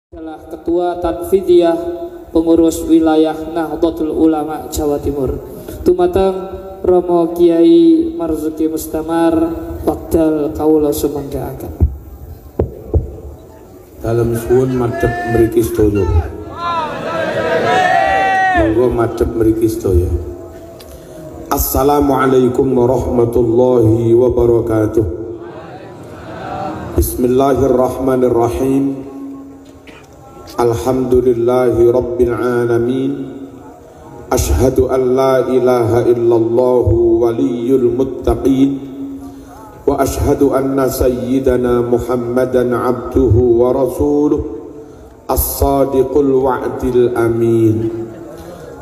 adalah Ketua Tanfidiyah Pengurus Wilayah Nahdlatul Ulama Jawa Timur. Tumateng Romo Kiai Marzuki Mustamar wekdal kawula sumangga. Dalam suwun madhep mriki sedaya. Monggo madhep mriki sedaya. Assalamualaikum warahmatullahi wabarakatuh. Bismillahirrahmanirrahim. Alhamdulillahi rabbil alamin. Ashhadu an la ilaha illallah waliyul muttaqin. Wa ashhadu anna sayyidana Muhammadan abduhu wa rasuluh as-sadiqul wa'dil amin.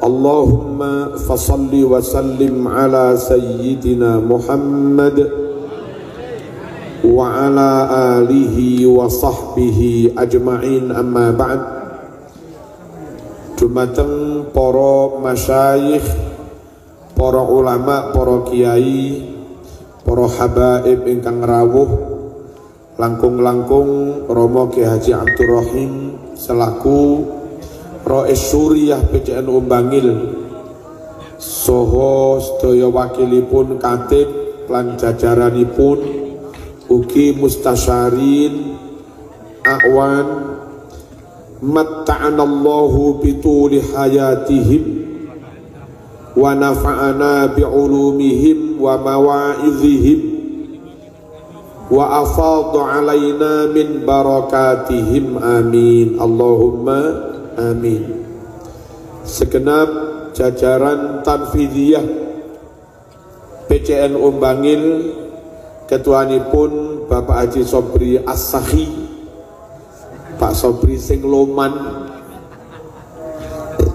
Allahumma fasalli wa sallim ala sayyidina Muhammad wa ala alihi wa sahbihi ajma'in, amma ba'd. Dumateng para masyayikh, para ulama, para kiai, para habaib ingkang rawuh, langkung-langkung Romo Kiai Haji Abdur Rahim selaku Rais Suriah PCN Umbangil saha sedaya wakilipun katib lan jajaranipun ugi mustasyarin a'wan matta'anallahu bituli hayatihim wa nafa'ana bi'ulumihim wa mawa'idhihim wa afadha alaina min barakatihim, amin Allahumma amin. Segenap jajaran Tanfidiyah PCN Umbangil, ketuanipun Bapak Haji Sobri As-Sakhi, Pak Sobri sing loman.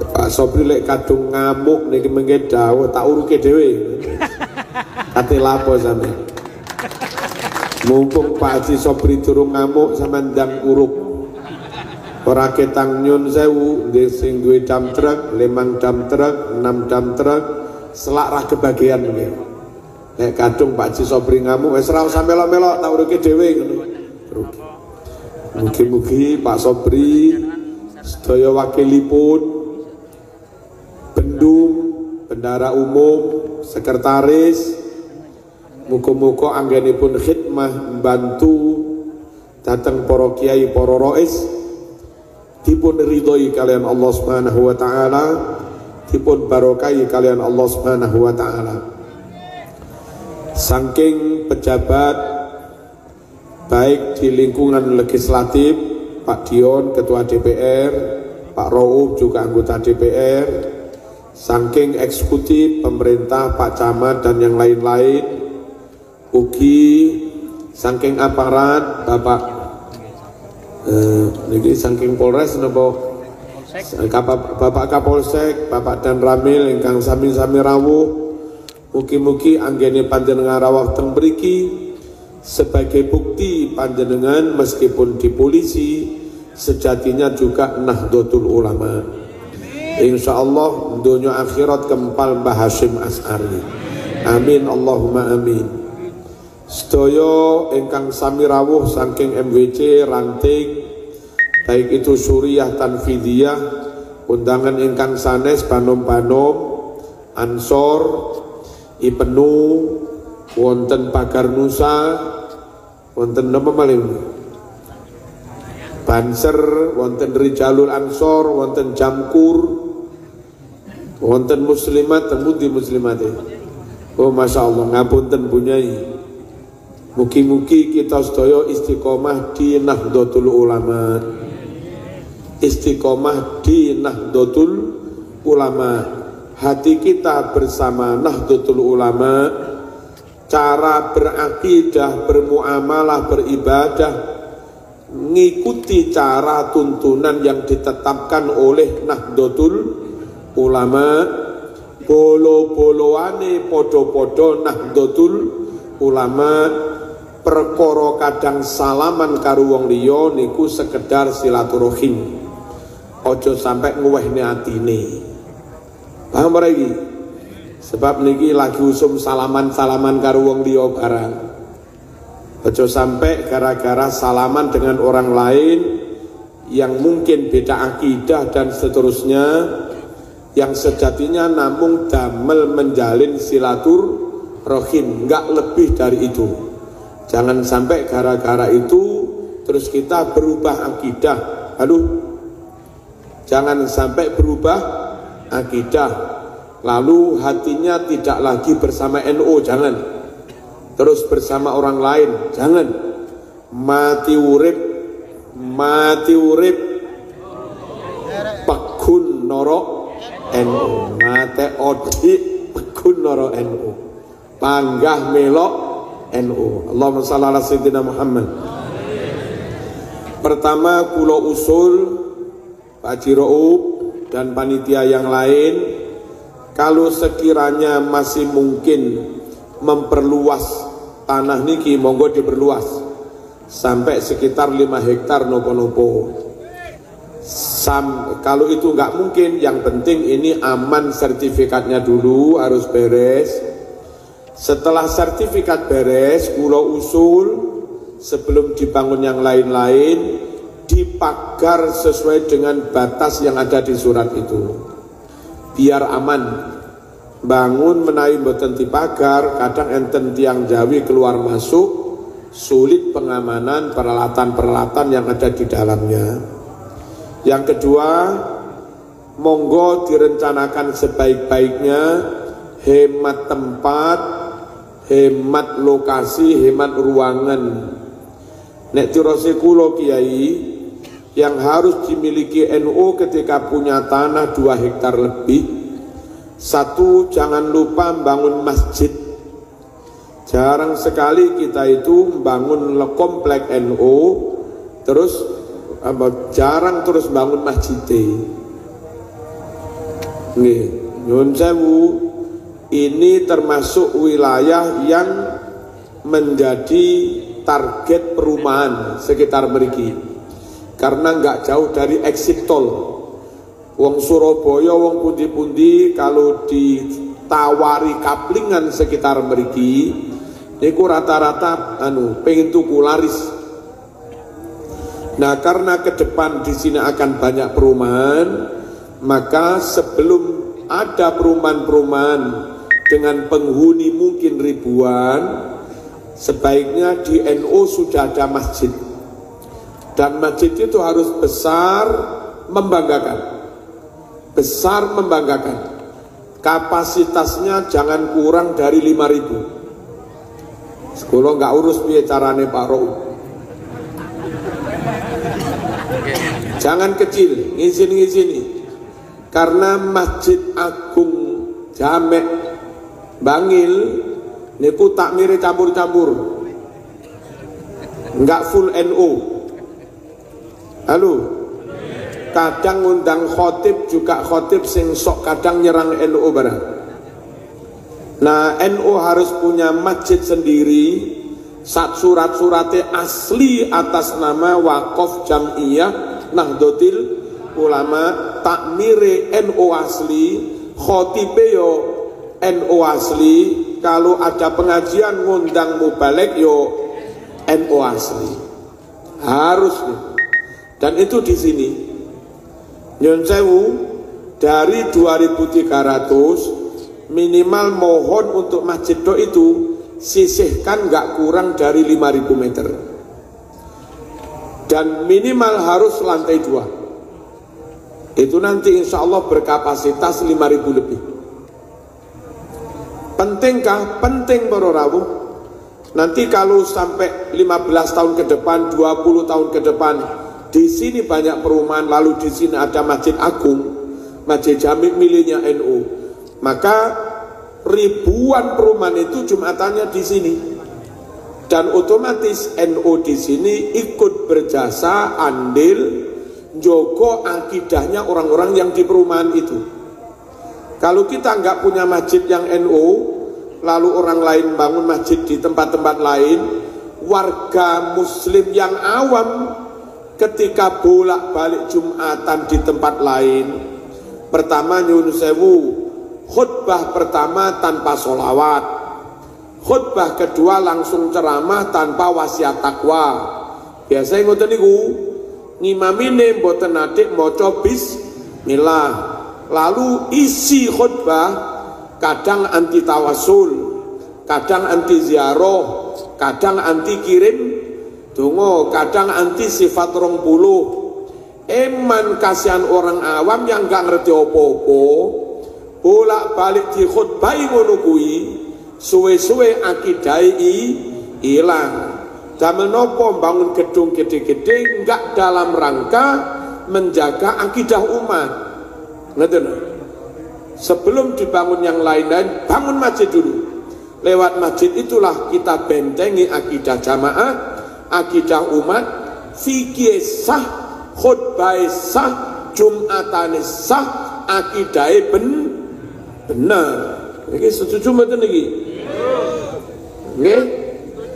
Pak Sobri lek kadung ngamuk niki mengke dawuh tak uruke dhewe. Kate lapo sampean. Mumpung Pak Haji Sobri durung ngamuk sampean ndang uruk. Ora ketang nyun sewu, nggih sing duwe dam truk, 5 dam truk, 6 dam truk, selak ra kebagian nggih. Nek kadung Pak Haji Sobri ngamuk wis ora usah melok-melok tak uruke dhewe ngono. Mugi-mugi Pak Sobri sedaya wakilipun, bendum, bendara umum, sekretaris, muga-muga anggenipun khidmah membantu datang para kiai, para rais, dipun ridhoi kalian Allah Subhanahu wa taala, dipun barokahi kalian Allah Subhanahu wa taala. Saking pejabat baik di lingkungan legislatif, Pak Dion Ketua DPR, Pak Rauf juga anggota DPR, saking eksekutif pemerintah, Pak Camat dan yang lain-lain, ugi saking aparat Bapak niki saking Polres napa Bapak Kapolsek, Bapak Dan Ramil ingkang sami-sami rawuh, mugi-mugi anggene panjenengan rawuh teng mriki sebagai bukti panjenengan meskipun di polisi sejatinya juga Nahdlatul Ulama. Insyaallah dunia akhirat kempal Mbah Hasyim As'ari. Amin Allahumma amin. Sedaya ingkang sami rawuh saking MWC ranting, baik itu Suriah Tanfidiyah, undangan ingkang sanes panom-panom, Ansor, Ibnu, wonten Pagar Nusa, wonten napa malih? Banser, wonten Rijalul Ansor, wonten Jamkur, wonten muslimat, temudi muslimate. Oh masya Allah, ngapunten bunyai. Mugi-mugi kita sedaya istiqomah di Nahdlatul Ulama. Istiqomah di Nahdlatul Ulama. Hati kita bersama Nahdlatul Ulama, cara berakidah, bermuamalah, beribadah, ngikuti cara tuntunan yang ditetapkan oleh Nahdlatul Ulama, bolo-boloane podo-podo Nahdlatul Ulama, perkara kadang salaman karo wong liya niku sekedar silaturahim. Ojo sampai nguwehne atine. Paham ora iki? Sebab niki lagi usum salaman-salaman karo wong liya barang. Ojo sampai gara-gara salaman dengan orang lain yang mungkin beda akidah dan seterusnya, yang sejatinya namun damel menjalin silaturahim, nggak lebih dari itu. Jangan sampai gara-gara itu terus kita berubah akidah. Jangan sampai berubah akidah lalu hatinya tidak lagi bersama NU, jangan. Terus bersama orang lain, jangan. Mati urip pekun norok NU, mate odi pekun norok NU, panggah melok NU. Allahumma shalli ala sayyidina Muhammad. Pertama, kulo usul Pak Jiroub dan panitia yang lain, kalau sekiranya masih mungkin memperluas tanah niki, monggo diperluas sampai sekitar 5 hektar nopo-nopo. Kalau itu nggak mungkin, yang penting ini aman, sertifikatnya dulu harus beres. Setelah sertifikat beres, kulo usul sebelum dibangun yang lain-lain dipagar sesuai dengan batas yang ada di surat itu, biar aman. Bangun menawi mboten dipagar, kadang enten tiang Jawi keluar masuk, sulit pengamanan peralatan-peralatan yang ada di dalamnya. Yang kedua, monggo direncanakan sebaik-baiknya, hemat tempat, hemat lokasi, hemat ruangan. Nek tirose kula kiai, yang harus dimiliki NU ketika punya tanah 2 hektar lebih, satu, jangan lupa membangun masjid. Jarang sekali kita itu membangun komplek NU, terus jarang terus bangun masjid. Nih, nyun sewu, ini termasuk wilayah yang menjadi target perumahan sekitar mriki, karena nggak jauh dari exit tol. Wong Surabaya, wong pundi-pundi kalau ditawari kaplingan sekitar mriki niku rata-rata pengen tuku laris. Nah, karena ke depan di sini akan banyak perumahan, maka sebelum ada perumahan-perumahan dengan penghuni mungkin ribuan, sebaiknya di NU sudah ada masjid. Dan masjid itu harus besar, membanggakan. Besar, membanggakan. Kapasitasnya jangan kurang dari 5.000. Sekolah nggak urus piye carane Pak Rauf. Jangan kecil, ngizini. Karena Masjid Agung Jamek Bangil niku takmire campur-campur, nggak full NU. Kadang ngundang khotib juga khotib sing sok kadang nyerang NU barang. Nah, NU harus punya masjid sendiri, surat-suratnya asli atas nama Wakaf Jam'iyah Nahdlatul Ulama, takmire NU asli, khotibe yo NU asli, kalau ada pengajian ngundang mubalek yo NU asli. Harus nih. Dan itu di sini. Nyun sewu, dari 2.300 minimal mohon untuk masjid do itu sisihkan nggak kurang dari 5.000 meter, dan minimal harus lantai 2. Itu nanti insya Allah berkapasitas 5.000 lebih. Pentingkah? Penting para rawuh. Nanti kalau sampai 15 tahun ke depan, 20 tahun ke depan, di sini banyak perumahan, lalu di sini ada Masjid Agung, Masjid Jamik miliknya NU, maka ribuan perumahan itu jumatannya di sini, dan otomatis NU di sini ikut berjasa andil Joko akidahnya orang-orang yang di perumahan itu. Kalau kita nggak punya masjid yang NU, lalu orang lain bangun masjid di tempat-tempat lain, warga muslim yang awam ketika bolak-balik Jumatan di tempat lain, pertama nyun sewu, khutbah pertama tanpa sholawat, khutbah kedua langsung ceramah tanpa wasiat takwa. Biasanya ngoten niku. ngimamine mboten nate maca bismillah. Lalu isi khutbah kadang anti tawasul, kadang anti ziarah, kadang anti kirim donga, kadang anti sifat 20. Eman kasihan orang awam yang gak ngerti apa-apa, bolak-balik di khutbahi ngono kuwi, suwe-suwe akidai hilang. Damel nopo bangun gedung gede-gede enggak dalam rangka menjaga akidah umat. Ngerti? Sebelum dibangun yang lain-lain, bangun masjid dulu. Lewat masjid itulah kita bentengi akidah jamaah, akidah umat, fikih sah, khutbah sah, jumatan sah, akidah benar. Ini setuju mboten niki? Nggih?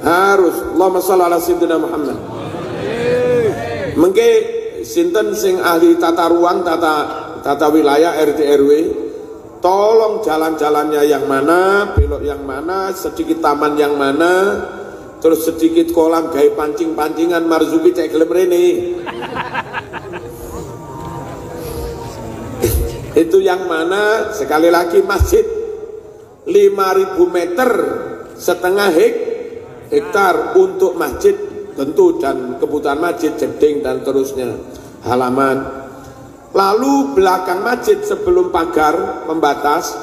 Harus. Allahumma shalli ala sayyidina Muhammad. Mengke sinten sing ahli tata ruang, tata wilayah RT RW, tolong jalan-jalannya yang mana, belok yang mana, sedikit taman yang mana, terus sedikit kolam gawe pancing-pancingan Marzuki cek gelem rene. Itu yang mana? Sekali lagi masjid 5.000 meter setengah hektar untuk masjid tentu dan kebutuhan masjid, jeding dan terusnya, halaman. Lalu belakang masjid sebelum pagar pembatas,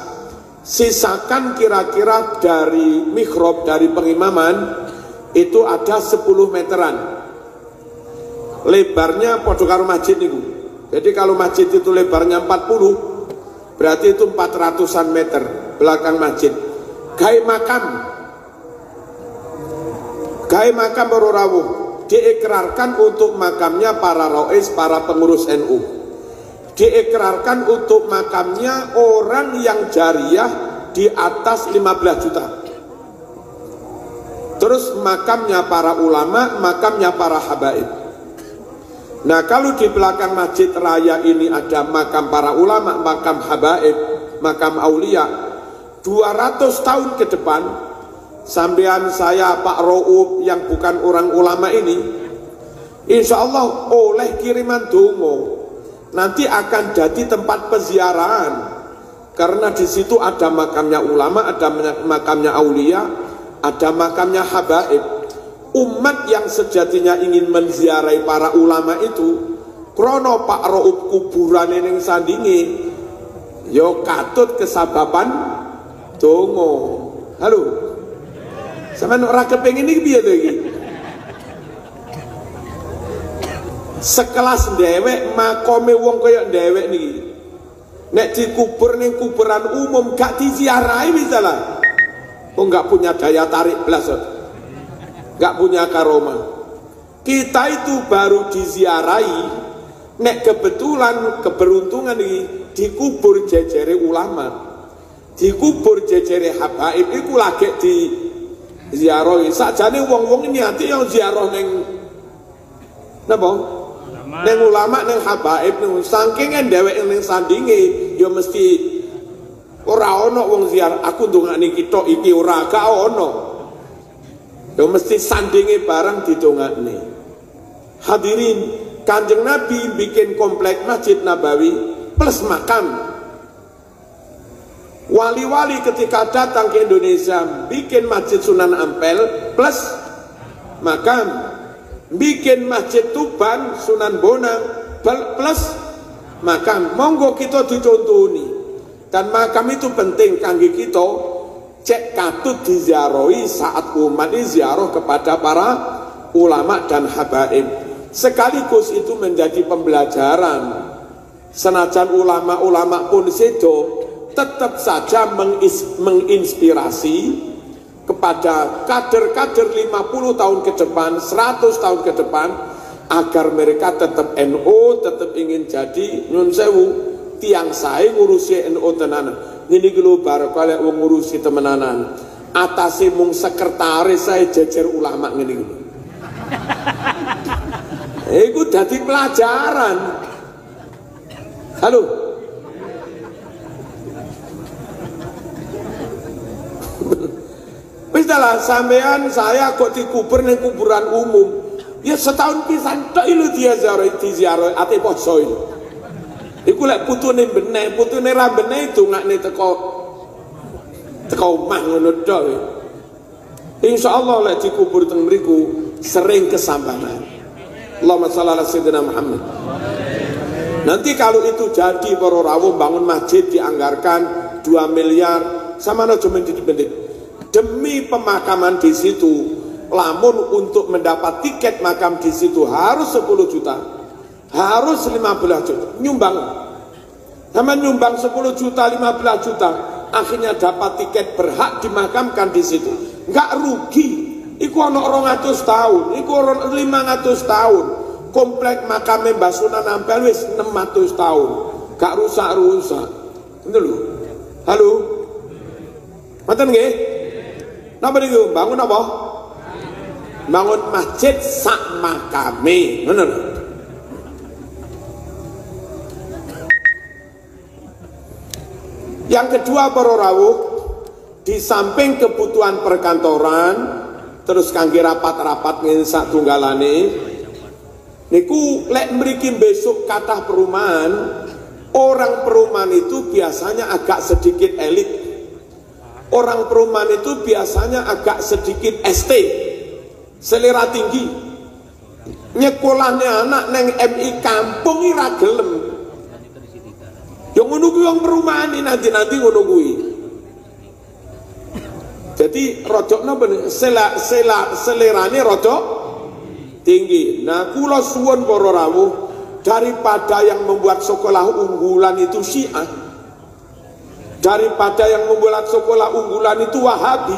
sisakan kira-kira dari mihrab, dari pengimaman itu ada 10 meteran. Lebarnya podo karo masjid niku. Jadi kalau masjid itu lebarnya 40, berarti itu 400-an meter belakang masjid. Gai makam baru rawuh diikrarkan untuk makamnya para rois, para pengurus NU. Diikrarkan untuk makamnya orang yang jariah di atas 15 juta. Terus makamnya para ulama, makamnya para habaib. Nah, kalau di belakang masjid raya ini ada makam para ulama, makam habaib, makam aulia, 200 tahun ke depan, sampean saya Pak Ro'ub yang bukan orang ulama ini, insya Allah oleh kiriman dongo, nanti akan jadi tempat peziarahan, karena di situ ada makamnya ulama, ada makamnya aulia, ada makamnya habaib. Umat yang sejatinya ingin menziarahi para ulama itu, krono Pak Ro'ub kuburan ning sandinge, yo katut kesababan dongo. Halo, sampeyan ora kepengin iki piye to iki? Sekelas dhewek makome wong kaya dhewek niki, nek dikubur ning kuburan umum gak diziarahi misalnya, kok gak punya daya tarik blas, gak punya karomah. Kita itu baru diziarahi nek kebetulan keberuntungan iki dikubur jejere ulama, dikubur jejere habaib, iku lagi di ziarahi. Sakjane wong-wong ini hati yang ziarah ning napa? Ning ulama, ning habaib, ning saking dheweke ning sandinge ya mesti ora ana wong ziarah. Aku ndongakne kita iki ora gak ana. Ya mesti sandinge barang didongakne. Hadirin, Kanjeng Nabi bikin komplek Masjid Nabawi plus makam. Wali-wali ketika datang ke Indonesia bikin Masjid Sunan Ampel plus makam, bikin Masjid Tuban Sunan Bonang plus makam. Monggo kita dicontoni, dan makam itu penting kangge kita cek katut diziarahi saat umat ini ziarah kepada para ulama dan habaib. Sekaligus itu menjadi pembelajaran, senajan ulama-ulama pun sedo tetap saja menginspirasi kepada kader-kader 50 tahun ke depan, 100 tahun ke depan, agar mereka tetap NU, tetap ingin jadi nyun sewu tiang sae ngurusi NU tenanan. Ini gelo barokah wong ngurusi temenanan, atase mung sekretaris saya jejer ulama ngene iki. Iku dadi pelajaran. Halo. Wis lah sampean saya kok dikubur ning kuburan umum. Ya setahun pisan tok ilu dia ziarah ate poso itu. Iku lek putune ra benek dongakne teko omah ngono tok. Insyaallah lek dikubur teng mriku sering kesambangan. Allahumma shalli ala sayyidina Muhammad. Nanti kalau itu jadi para rawuh bangun masjid dianggarkan 2 miliar sama no cuma dibendik. Demi pemakaman di situ, lamun untuk mendapat tiket makam di situ harus 10 juta. Harus 15 juta. Nyumbang. Sama nyumbang 10 juta, 15 juta, akhirnya dapat tiket berhak dimakamkan di situ. Enggak rugi. Iku ono 200 tahun, iku 500 tahun. Komplek makame Mbah Sunan Ampel wis 600 tahun. Gak rusak-rusak. Itu lho. Halo. Ngoten nggih? Napa niku? Bangun apa? Bangun masjid sak makame. Ngono lho. Yang kedua para rawuh, di samping kebutuhan perkantoran, terus kangge rapat-rapat ngene sak tunggalane, niku lek mriki besok kathah perumahan, orang perumahan itu biasanya agak sedikit elit. Orang perumahan itu biasanya agak sedikit ST, selera tinggi. Nyekolahne anak neng MI kampung ira gelem. Yang ngono kuwi wong perumahan nanti ngono kuwi. Jadi rodok napa selerane rodok tinggi. Nah, kula suwun para rawuh, daripada yang membuat sekolah unggulan itu Syiah, daripada yang membuat sekolah unggulan itu Wahabi,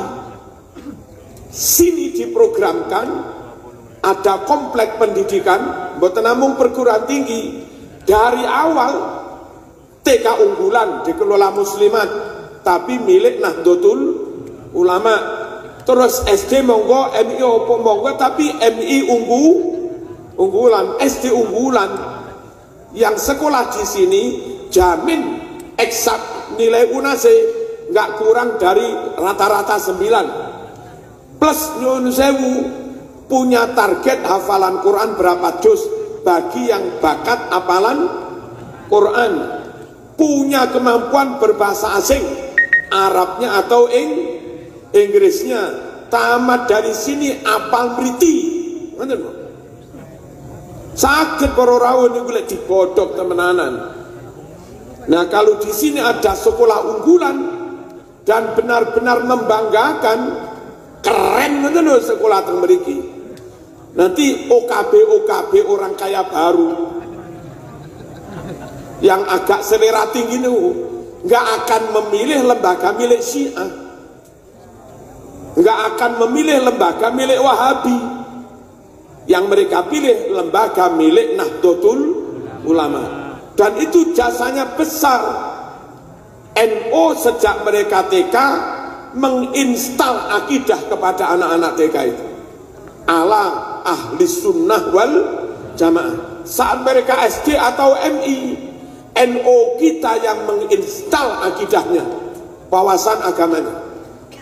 sini diprogramkan ada komplek pendidikan mboten namung perguruan tinggi. Dari awal TK unggulan dikelola muslimat tapi milik Nahdlatul Ulama. Terus SD monggo, MI opo monggo, tapi MI unggulan, SD unggulan. Yang sekolah di sini jamin eksak nilai UNASE nggak kurang dari rata-rata 9. Plus nyun sewu punya target hafalan Quran berapa juz bagi yang bakat hafalan Quran. Punya kemampuan berbahasa asing, Arabnya atau Inggrisnya, tamat dari sini apal beriti. Sakit para rawuh niku lek digodhog temenanan. Nah, kalau di sini ada sekolah unggulan dan benar-benar membanggakan, keren ngoten lho sekolah teng mriki. Nanti OKB orang kaya baru yang agak selera tinggi itu nggak akan memilih lembaga milik Syiah, nggak akan memilih lembaga milik Wahabi. Yang mereka pilih lembaga milik Nahdlatul Ulama, dan itu jasanya besar. NU sejak mereka TK menginstal akidah kepada anak-anak TK itu ala ahli sunnah wal jamaah. Saat mereka SD atau MI, NU kita yang menginstal akidahnya, wawasan agamanya.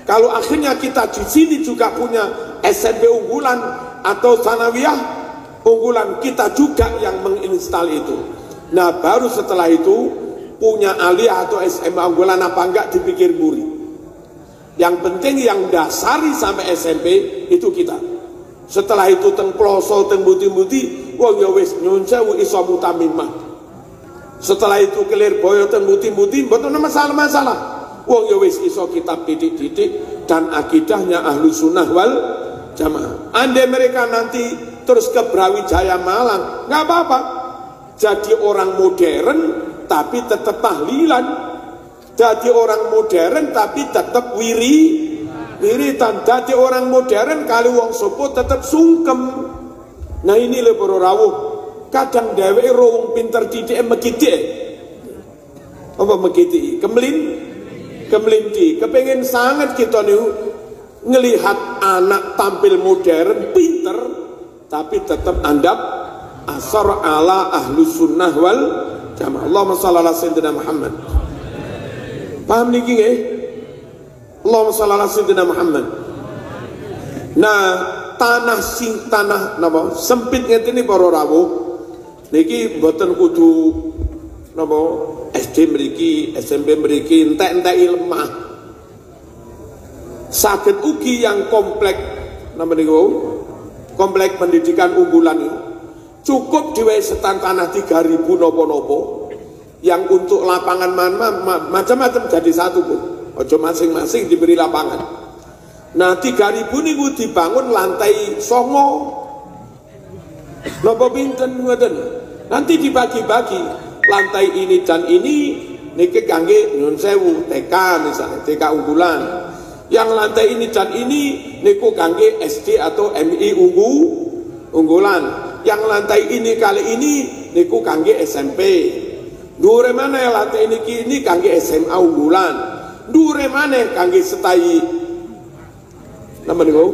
Kalau akhirnya kita di sini juga punya SMP unggulan atau sanawiyah unggulan, kita juga yang menginstal itu. Nah, baru setelah itu punya aliyah atau SMA unggulan apa enggak dipikir buri. Yang penting yang dasari sampai SMP itu kita. Setelah itu teng ploso teng buti-buti, wong ya wis nyun sewu iso mutamimah. Setelah itu kelir boyo teng buti-buti mboten masalah-masalah. Wong ya wis iso kitab didik-didik dan akidahnya ahlu sunnah wal jamaah. Andai mereka nanti terus ke Brawijaya Malang, nggak apa-apa. Jadi orang modern tapi tetap tahlilan. Jadi orang modern tapi tetap wiritan. Jadi orang modern kali wong sopo tetap sungkem. Nah ini lho para rawuh. Kadang dheweke wong pinter didik mekidik. Apa mekidik? Kemelinti. Kepengen sangat kita niku ngelihat anak tampil modern, pinter, tapi tetap andap asar ala ahlu sunnah wal jamaah. Allahumma shalli ala sayyidina Muhammad. Paham niki nggih? Allahumma shalli ala sayyidina Muhammad. Nah, tanah napa sempit ngeten iki para rawuh niki mboten kudu napa SD mriki SMP mriki entek-enteki lemah saged ugi yang komplek napa niku komplek pendidikan unggulan itu cukup diwesetan tanah 3.000 nopo-nopo yang untuk lapangan macam-macam jadi satu pun ojo masing-masing diberi lapangan. Nah 3.000 niku dibangun lantai songo nopo pinten ngoten nanti dibagi-bagi lantai ini dan ini niki kangge nyun sewu TK misalnya TK unggulan yang lantai ini dan ini niku kangge SD atau MI unggulan yang lantai ini kali ini niku kangge SMP dure mana lantai ini kangge SMA unggulan dure mana kangge setai nama niku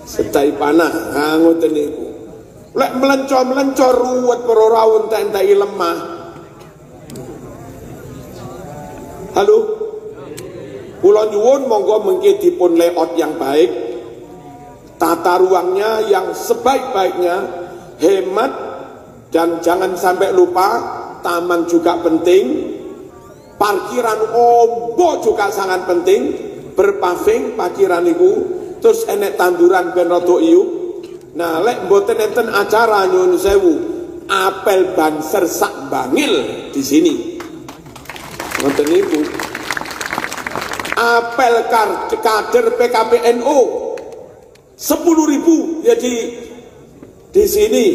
setai panah ngoten niku lek melencor ruwet para rawuh entek-enteki lemah halo kula nyuwun monggo mengki dipun layout yang baik tata ruangnya yang sebaik-baiknya hemat dan jangan sampai lupa taman juga penting parkiran ombo juga sangat penting berpaving parkiran niku terus enek tanduran ben rada iyup nah lek mboten enten acara nyun sewu apel banser sak bangil di sini ngoten niku apel kader PKPNO 10.000 jadi di sini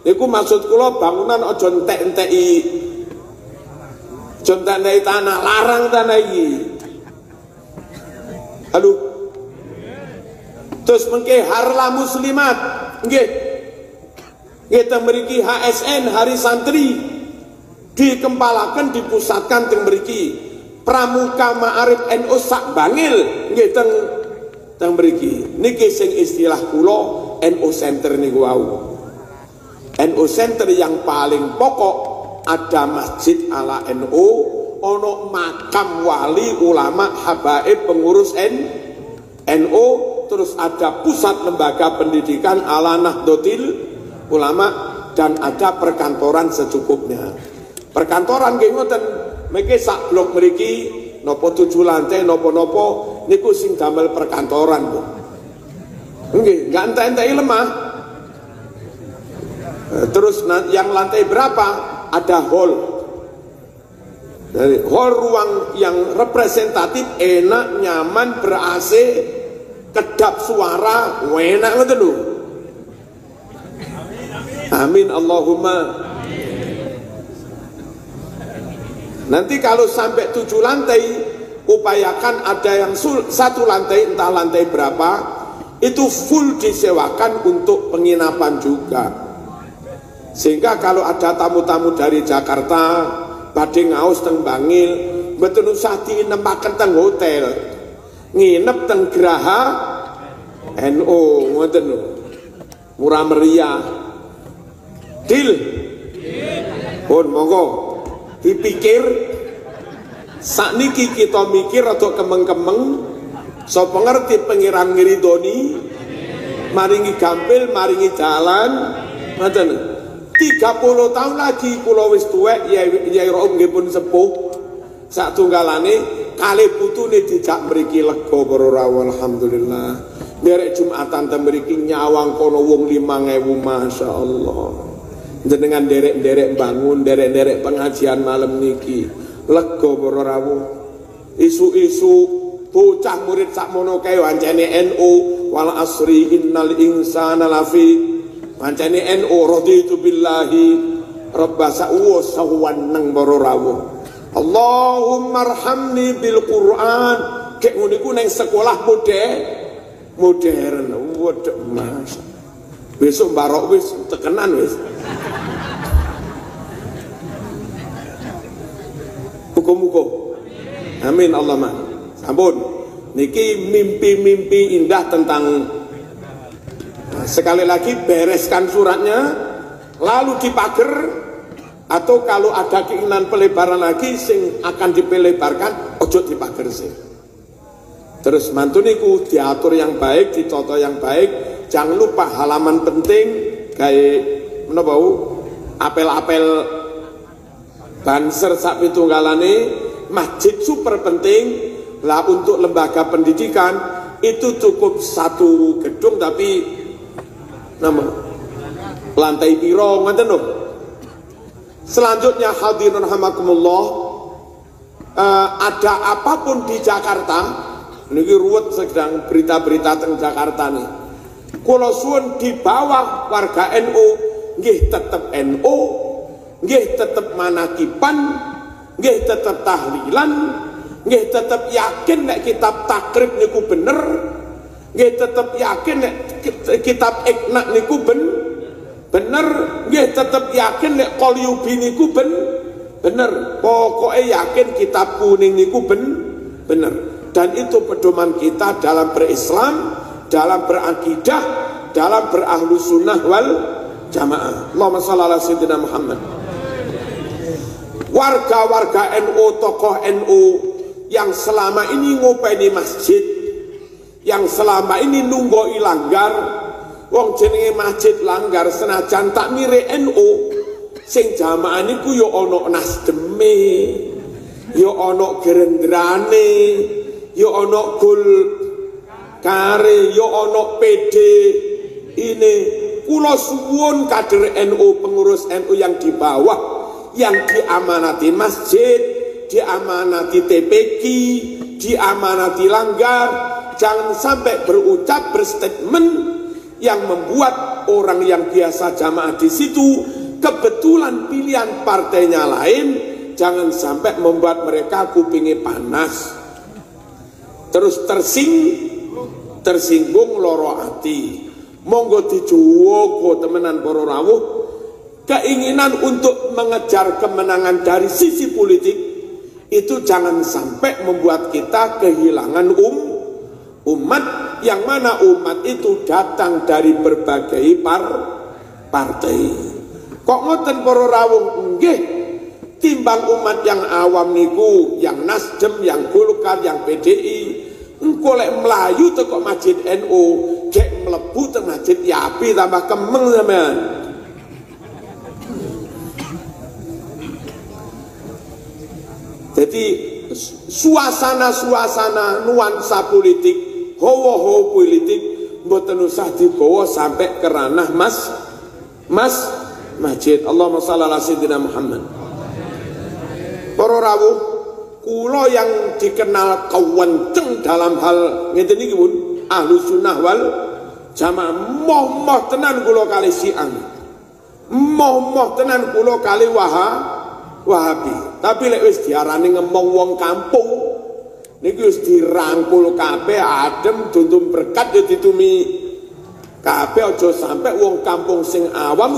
niku maksud kula bangunan aja entek-enteki tanah larang tanah iki halo terus mengke harla muslimat nggih kita mriki HSN hari santri dikempalaken dipusatkan teng mriki pramuka ma'arif NU sak bangil nggih teng mriki niki sing istilah kula NU center niku wau NU center yang paling pokok ada masjid ala NU ono makam wali ulama habaib pengurus NU terus ada pusat lembaga pendidikan ala Nahdlatul Ulama dan ada perkantoran secukupnya perkantoran nggih ngoten mengke sak blok mriki napa 7 lantai napa-napa niku sing damel perkantoran Bu nggih enggak entek-enteki lemah terus yang lantai berapa ada hall dari hall ruang yang representatif enak nyaman ber-AC kedap suara enak ngoten lho amin Allahumma nanti kalau sampai 7 lantai upayakan ada yang 1 lantai entah lantai berapa itu full disewakan untuk penginapan juga sehingga kalau ada tamu-tamu dari Jakarta badhe ngaos teng Bangil mboten usah dienempaken teng hotel nginep teng Geraha NU ngoten lho murah meriah deal pun monggo dipikir sakniki kita mikir rada kemeng-kemeng sapa ngerti pengiran ngridoni maringi gampil maringi jalan ngoten 30 tahun lagi kula wis tuwek Yai Room nggih pun sepuh sak tunggalane kalih putune dijak mriki lega para rawuh alhamdulillah derek Jumatan ten mriki nyawang kono wong 5.000 masyaallah jenengan derek-derek bangun derek-derek pengajian malam niki lega para rawuh isu-isu bocah murid sakmono kae wancane NU wal asri innal insana lafi pancene NU raditu billahi rabbasa wa sawaneng para rawuh Allahumma arhamni bil Quran kek ngono iku ning sekolah modern waduh Mas besok barok wis tekenan wis muga-muga amin Allahumma sampun niki mimpi-mimpi indah tentang sekali lagi bereskan suratnya lalu dipager atau kalau ada keinginan pelebaran lagi sing akan dipelebarkan ojo dipager sih Terus mantu niku diatur yang baik, dicoto yang baik. Jangan lupa halaman penting kayak menapa apel-apel banser sak pitunggalane, masjid super penting. Lah untuk lembaga pendidikan itu cukup satu gedung tapi nama lantai piro ngoten lho. Selanjutnya hadirin rahimakumullah, ada apapun di Jakarta niki ruwet sedang berita-berita teng Jakarta nih. Kula suwun di bawah warga NU nggih tetep NU, nggih tetep manakiban, nggih tetep tahlilan, nggih tetep yakin nek kitab takrib niku bener, nggih tetep yakin nek kitab ikna niku bener, nggih tetep yakin nek Qolyubi niku bener. Pokoknya yakin kitab kuning niku bener. Dan itu pedoman kita dalam berislam, dalam berakidah, dalam berahlu sunnah wal jamaah. Allahumma shalli ala sayyidina Muhammad. Warga-warga NU, tokoh NU yang selama ini ngopeni masjid, yang selama ini nunggoi langgar, wong jenenge masjid langgar senajan tak mirip NU, sing jamaah niku yo ana Nasdeme, yo ana Gerendrane, yo ana Golkare, yo ana PD. Ini kula suwun kader NU, pengurus NU yang di bawah, yang diamanati masjid, diamanati TPQ, diamanati langgar, jangan sampai berucap berstatement yang membuat orang yang biasa jamaah di situ kebetulan pilihan partainya lain, jangan sampai membuat mereka kupingnya panas, terus tersinggung loro ati. Monggo dijowo temenan para rawuh, keinginan untuk mengejar kemenangan dari sisi politik itu jangan sampai membuat kita kehilangan umat, yang mana umat itu datang dari berbagai partai. Kok ngoten para rawuh? Nggih, timbang umat yang awam niku, yang Nasdem, yang Golkar, yang PDI, engko lek mlayu teko masjid NU, gek mlebu teng masjid Yapi tambah kemeng sampean. Jadi suasana nuansa politik, hawa-hawa politik mboten usah dibawa sampai ke ranah masjid. Allahumma shalli ala sayyidina Muhammad. Para rawuh, kula yang dikenal kewenceng dalam hal ngeten niki pun ahlu sunnah wal jamaah, moh tenan kula kali Syiah, moh tenan kula kali Wahabi. Tapi lek wis diarani ngomong wong kampung niki wis dirangkul kabeh, adem duntum berkat ya ditumi kabeh. Aja sampai wong kampung sing awam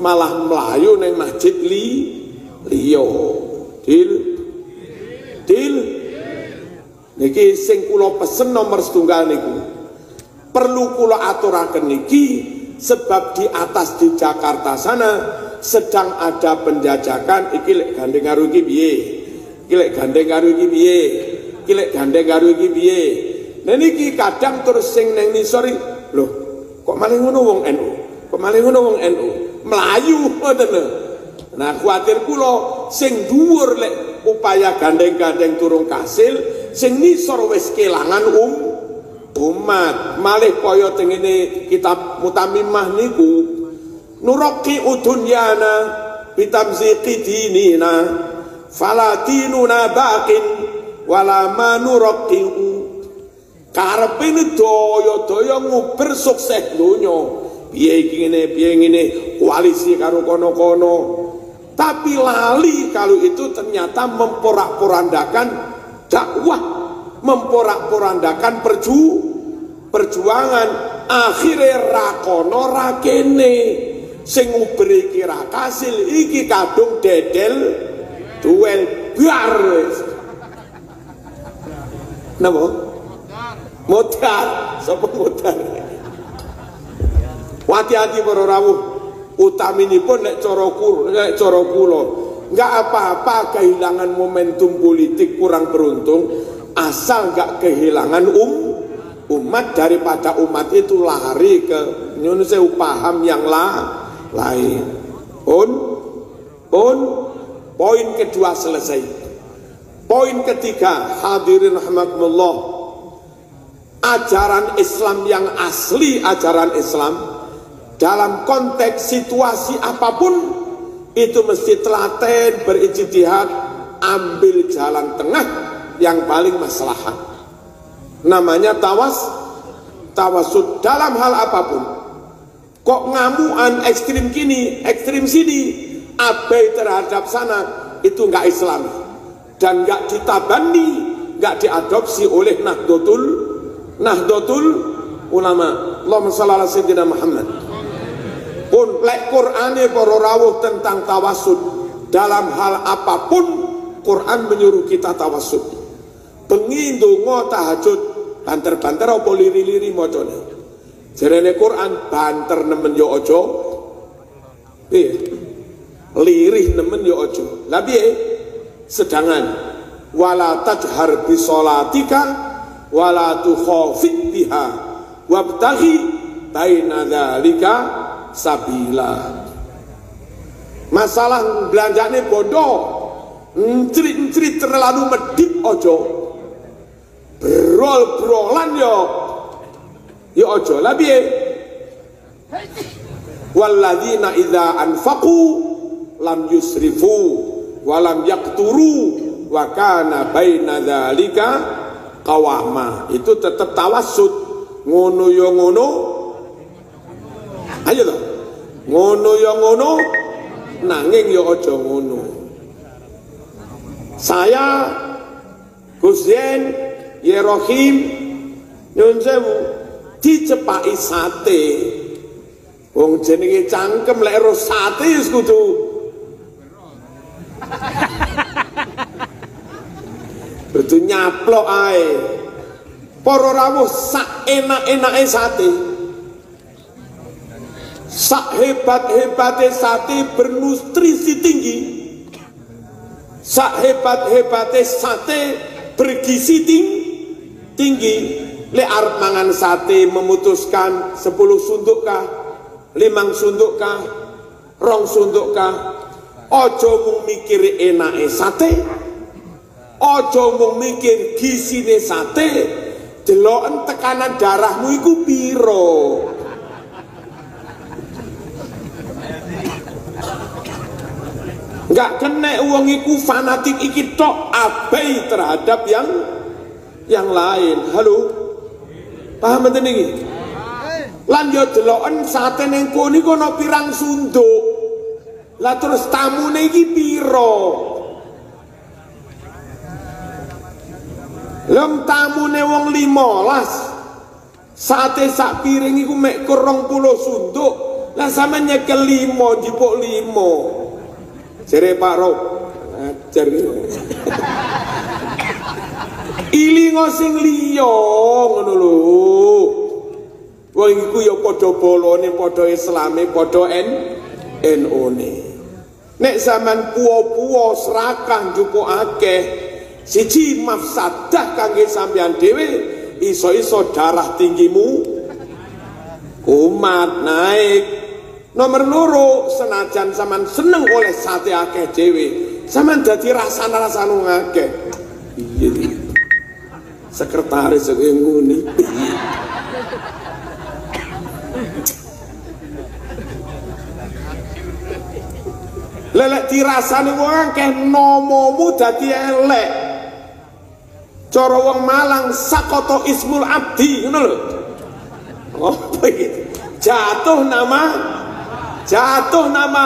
malah melayu neng masjid liya. Dil niki sing kula pesen nomor setunggal niku perlu kula aturaken niki, sebab di atas di Jakarta sana sedang ada penjajakan. Iki lek gandeng karo iki piye, iki lek gandeng karo iki piye, iki lek gandeng karo iki piye. Nah niki kadang terus sing neng nisori, lho kok malah ngono wong NU, kok malah ngono wong NU melayu ngoten lho. Nah kuwatir kula sing dhuwur lek upaya gandeng-gandeng turun kasil, sing nisor wis kelangan umat. Malih kaya tengene kitab Mutamimah niku, nuraqi udunyana bitamziqi dinina fala dinuna baqin wala ma nuraqi. Karepe daya-daya nguber sukses donya, piye ngene koalisi karo kono-kono, tapi lali kalau itu ternyata memporak-porandakan dakwah, memporak-porandakan perjuangan. Akhirnya rakono rakene sing nguberi kira kasil iki kadung dedel duel biar napa modal sapa modal. Hati-hati para rawuh, utaminipun nek cara kula enggak apa-apa kehilangan momentum politik kurang beruntung, asal gak kehilangan umat, daripada umat itu lari ke Indonesia paham yang lain. Poin kedua selesai. Poin ketiga, hadirin rahimakumullah, ajaran Islam yang asli, ajaran Islam dalam konteks situasi apapun itu mesti telaten, berijtihad, ambil jalan tengah yang paling maslahat. Namanya tawasud dalam hal apapun. Kok ngamuan ekstrim kini, ekstrim sini, abai terhadap sana, itu nggak Islam dan nggak ditabani, nggak diadopsi oleh Nahdlatul Ulama. Allahumma shalli ala sayyidina Muhammad. Pun lek Qur'ane para rawuh tentang tawasud dalam hal apapun, Quran menyuruh kita tawasud. Bengi ndonga tahajud banter-banter apa liri-liri macane. Jarene Quran banter nemen yo aja. Lirih nemen yo aja. Lah piye? Sedangan wala tajhar bi sholatika wala tukhafit biha wabtaghi baina dzalika sabila. Masalah belanjane bodoh, encrit-encrit terlalu medit ojo, brol-brolan yo ojo. Lah piye? Walladzina idza anfaqu lam yusrifu wa lam yaqturu wa kana baina dzalika qawama. Itu tetap tawassud. Ngono yo ngono. Ayo toh. Ngono yo ngono, nanging yo aja ngono. Saya Gus Yen Yerohim nyun sewu dicepaki sate. Wong jenenge cangkem lek ro sate wis kudu nyaplok ae. Para rawuh sak enak-enake sate, sak hebat-hebate sate bernutrisi tinggi, sak hebat-hebate sate bergizi tinggi. Lek arep mangan sate memutuskan 10 sunduk kah, 5 sunduk kah, 2 sunduk kah, ojo mung mikir enake sate, ojo mung mikir gizine sate, deloken tekanan darahmu iku piro. Enggak kena uang iku fanatik iki tok, abai terhadap yang lain. Halo, paham mboten iki? Lan yo deloken sate ning kono iku ana pirang sunduk. Lah terus tamune iki piro? Lem tamune wong 15, sate sak piring iku mek 20 sunduk. Lah sampeyan nyekel 5 jipuk 5. Jere Pak Rob ajar ilingo sing liya ngono lho. Wong iku ya padha bolone, padha islame, padha NU-ne. Nek zaman puo-puo serakah njupuk akeh, siji mafsadah kangge sampeyan dhewe, iso-iso darah tinggimu umat naik. Nomor loro, senajan sampean seneng oleh sate akeh dhewe, sampean dadi rasa-rasa akeh. Piye sekretaris kaya ngene. Lelek dirasani wong akeh nomomu dadi elek. Cara wong Malang sakoto ismul abdi, ngono lho. Oh, iki jatuh nama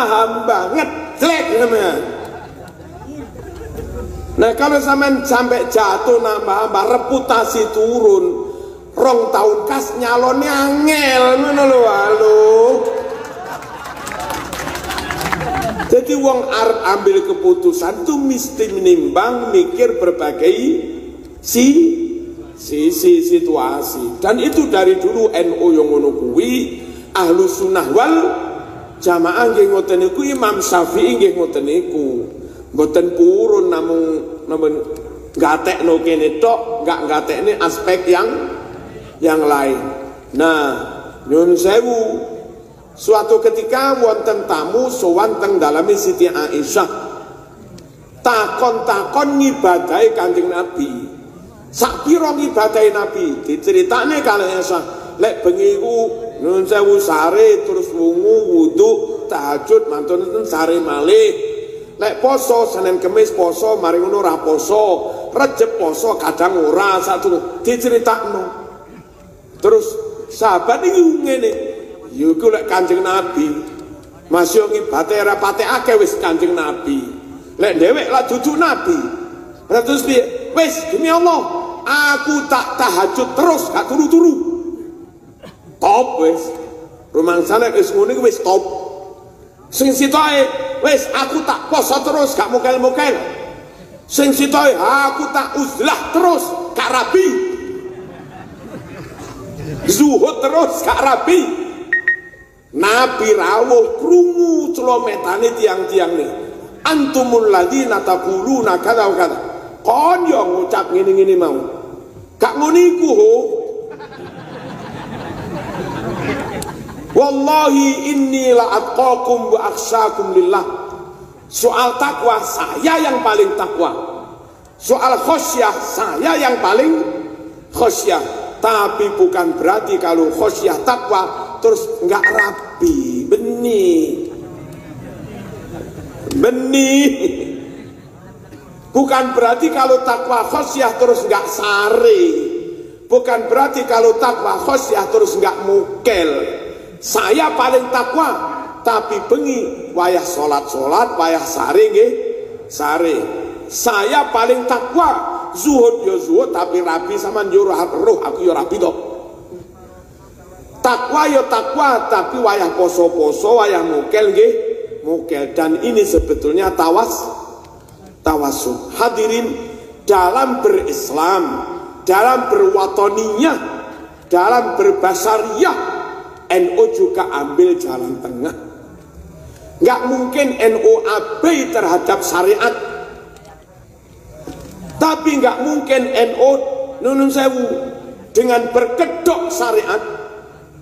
hamba, ngejlek namanya. Nah kalau sampai jatuh nama hamba, reputasi turun, 2 tahun kas nyalonnya angel, ngono lho. Halo. Jadi wong arep ambil keputusan tuh mesti menimbang, mikir berbagai sisi situasi. Dan itu dari dulu NU yang ngono kuwi, Ahlus Sunnah wal Jamaah nggih ngoten niku, Imam Syafi'i nggih ngoten niku. Mboten purun namung gatekno kene tok, enggak gatekne aspek yang lain. Nah, nyun sewu, suatu ketika wonten tamu sowan teng daleme Siti Aisyah, takon ngibadahi Kanjeng Nabi. Sak pira ngibadahi Nabi diceritane kalih Aisyah, lek bengi ku nyun sewu sare terus wungu wudu tahajud mantun sare malih. Lek poso Senin Kemis poso, mari ngono ora poso, Rejeb poso kadang ora, satu diceritakno. Terus sahabat iki ngene, ya iku lek Kanjeng Nabi masih ngibate ora pate akeh wis Kanjeng Nabi. Lek dhewek lah dudu Nabi. Terus piye? Wis demi Allah, aku tak tahajud terus gak turu-turu. Top wis. Rumangsane wis ngono iki wis top. Sing sitoe wis aku tak poso terus gak mokel-mokel. Sing sitoe aku tak uzlah terus gak rabi. Zuhud terus gak rabi. Nabi rawuh krungu celometane tiang-tiang nih. Antumul ladzina taquluna kadza wa kadza. Kon yo ngucap ngene-ngene mau. Gak ngono iku ho. Wallahi inni la atqakum wa akhsyakum lillah. Soal takwa saya yang paling takwa. Soal khosyah saya yang paling khosyah. Tapi bukan berarti kalau khosyah takwa terus enggak rapi, benih. Bukan berarti kalau takwa khosyah terus enggak sare. Bukan berarti kalau takwa khosyah terus enggak mukel. Saya paling takwa, tapi bengi wayah solat, wayah sare nggih, sare. Saya paling takwa, zuhud yo zuhud, tapi rapi sama yo roh aku yo rapi toh. Takwa yo takwa, tapi wayah poso-poso, wayah mukel nggih, mukel. Dan ini sebetulnya tawasul. Hadirin, dalam berislam, dalam berwatoniyah, dalam berbasariyah, NU juga ambil jalan tengah. Nggak mungkin NU abai terhadap syariat, tapi nggak mungkin NU nunun sewu dengan berkedok syariat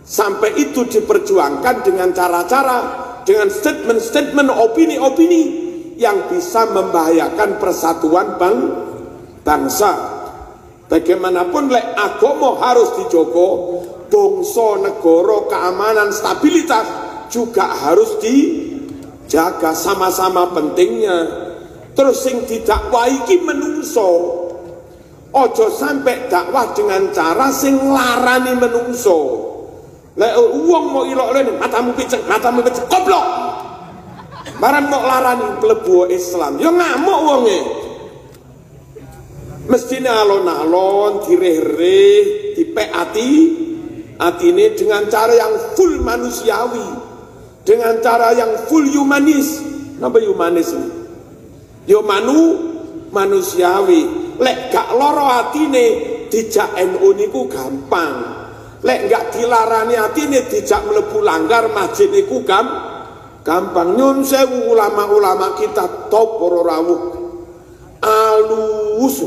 sampai itu diperjuangkan dengan cara-cara, dengan statement-statement, opini-opini yang bisa membahayakan persatuan bangsa. Bagaimanapun lek agama harus dijogo, bangsa, negara, keamanan, stabilitas juga harus dijaga, sama-sama pentingnya. Terus sing didakwa iki menungso, ojo sampai dakwah dengan cara sing larani menungso. Lek wong mau ilok-ilok matamu picek, goblok. Barang mau larani mlebu Islam, yo ngamuk wonge. Mestine alon-alon, direh-reh, dipek atine dengan cara yang full manusiawi, dengan cara yang full humanis. Napa humanis ini? Yo manusiawi. Lek gak loro atine dijak NU niku gampang. Lek gak dilarani atine dijak mlebu langgar masjid niku gampang. Nyun sewu ulama-ulama kita top para rawuh. Alus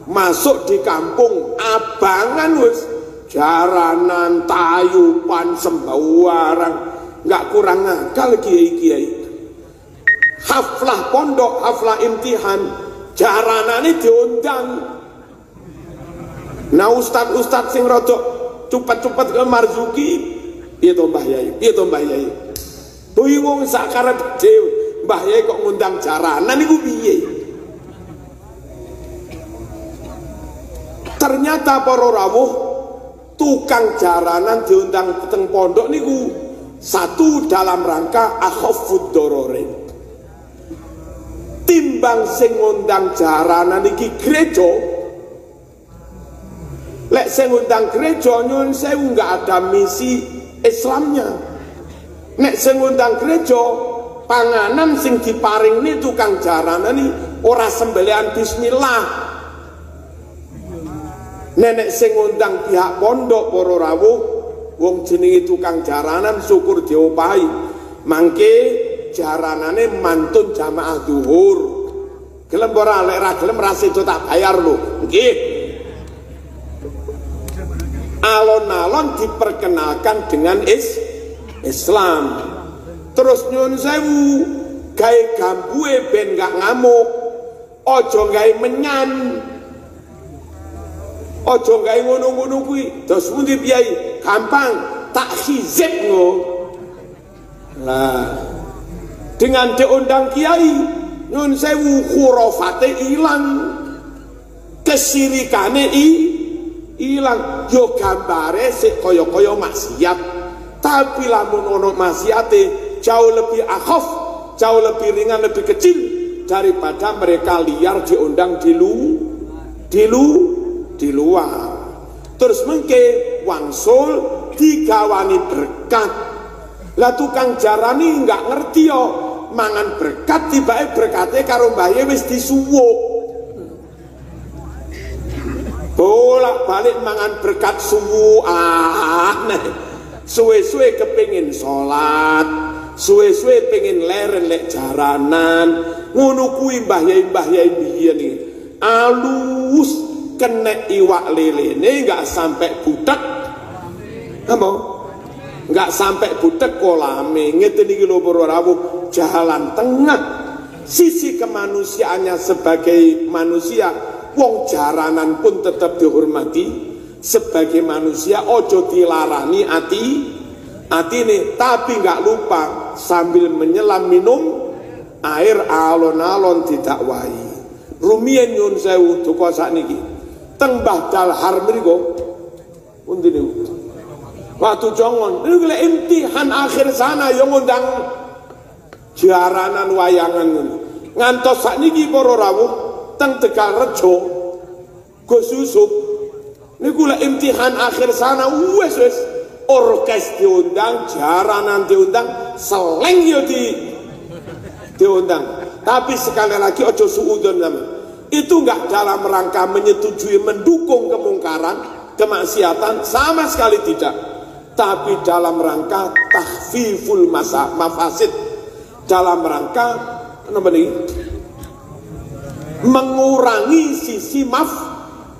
masuk di kampung abangan wis jaranan, tayupan, sembarang, nggak kurang akal kiai-kiai. Haflah pondok, haflah imtihan, jaranane diundang. Nah ustad sing rodok cepet-cepet ke Marzuki, piye to Mbah Yai? Bingung sakarep dhewe, Mbah Yai kok ngundang jaranan niku piye? Ternyata para rawuh tukang jaranan diundang teng pondok niku satu dalam rangka akhafud dororin. Timbang sing ngundang jaranan iki gereja. Lek sing ngundang gereja nyun sewu enggak ada misi Islamnya. Nek sing ngundang gereja panganan sing diparingni tukang jaranan iki ora sembelihan bismillah. Nenek sing ngundang pihak pondok para rawuh wong jenenge tukang jaranan syukur diopahi. Mangke jaranane mantun jamaah zuhur. Gelem ora lek ra gelem ra sedo tak bayar lho. Nggih. Alon-alon diperkenalkan dengan Islam. Terus nyun sewu, gawe gambue ben gak ngamuk. Aja gawe menyan. Aja gawe ngono-ngono kuwi. Terus mundi piyai? Gampang, tak hizib ngo. Lah, dengan diundang kiai, nyun sewu khurafate ilang. Kesirikane ilang. Yo gambare sik kaya-kaya maksiat. Tapi lamun ono maksiate jauh lebih akhaf, jauh lebih ringan, lebih kecil daripada mereka liar diundang di luar. Terus mengke wangsul digawani berkat. Lah tukang jarani nggak ngerti yo mangan berkat tibae berkate karo mbahe wis disuwuk. Bolak-balik mangan berkat suwu suwe-suwe kepingin sholat, suwe-suwe pengen leren lek jaranan, ngono kuwi mbah yai biyen iki. Alus kena iwak lelene nggak sampai butek. Apa? Nggak sampai butek kolame. Ngeten iki lho para rawuh, jalan tengah. Sisi kemanusiaannya sebagai manusia, wong jaranan pun tetap dihormati. Sebagai manusia ojo dilarani atine, tapi nggak lupa sambil menyelam minum air alon-alon didakwai. Rumiyin nyun sewu duka sakniki teng Mbah Dalhar mriku pundi niku waktu jongon niku lek imtihan akhir sana yo ngundang jaranan wayangan ngono ngantos sakniki para rawuh teng Tegalrejo Gus Yusuf niku lek imtihan akhir sana wis orkes diundang, jaranan diundang, seleng yo diundang. Tapi sekali lagi ojo suudon sama. Itu enggak dalam rangka menyetujui mendukung kemungkaran, kemaksiatan, sama sekali tidak. Tapi dalam rangka tahfiful mafasid, dalam rangka apa nih? Mengurangi sisi